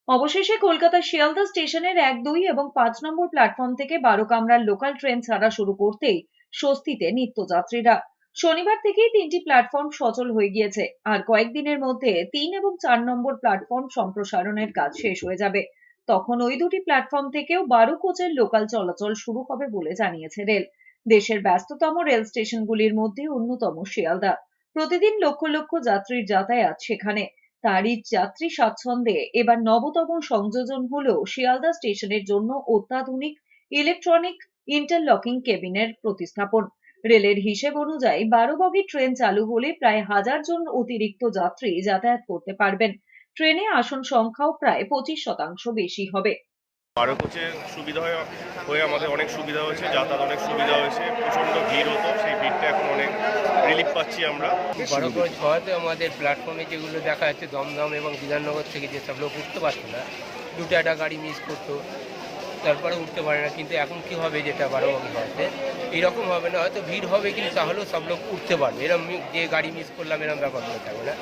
অবশেষে কলকাতা শিয়ালদা স্টেশনের ১, ২ এবং ৫ নম্বর প্ল্যাটফর্ম থেকে ১২ কামরার লোকাল ট্রেন ছাড়া শুরু করতেই স্বস্তিতে নিত্যযাত্রীরা। শনিবার থেকেই ৩টি প্ল্যাটফর্ম সচল হয়ে গিয়েছে, আর কয়েকদিনের মধ্যে ৩ এবং ৪ নম্বর প্ল্যাটফর্ম সম্প্রসারণের কাজ শেষ হয়ে যাবে। তখন ওই দুটি প্ল্যাটফর্ম থেকেও ১২ কোচের লোকাল চলাচল শুরু হবে বলে জানিয়েছে রেল। দেশের ব্যস্ততম রেল স্টেশনগুলির মধ্যে অন্যতম শিয়ালদা। প্রতিদিন লক্ষ লক্ষ যাত্রীর যাতায়াত সেখানে। তারই যাত্রী স্বাচ্ছন্দ্যে এবার নবতম সংযোজন হলো শিয়ালদা স্টেশনের জন্য অত্যাধুনিক ইলেকট্রনিক ইন্টারলকিং কেবিনের প্রতিস্থাপন। রেলের হিসেব অনুযায়ী ১২ বগি ট্রেন চালু হলে প্রায় ১,০০০ জন অতিরিক্ত যাত্রী যাতায়াত করতে পারবেন। ট্রেনে আসন সংখ্যাও প্রায় ২৫% বেশি হবে। ১২ কোচের সুবিধা হয়ে আমাদের অনেক সুবিধা হয়েছে, যাতায়াত অনেক সুবিধা হয়েছে। প্রচণ্ড ভিড় হতো, সেই ভিড়টা এখন অনেক রিলিফ পাচ্ছি আমরা। ১২ কোচ হওয়াতে আমাদের প্ল্যাটফর্মে যেগুলো দেখা যাচ্ছে দমদম এবং বিধাননগর থেকে যেসব লোক উঠতে পারতো না, দুটো একটা গাড়ি মিস করতো, তারপরে উঠতে পারে না। কিন্তু এখন কি হবে, যেটা ১২ বগি হওয়াতে এইরকম হবে না, হয়তো ভিড় হবে কিন্তু তাহলেও সব লোক উঠতে পারবে। এরকম যে গাড়ি মিস করলাম এরকম ব্যাপারগুলো থাকবে না।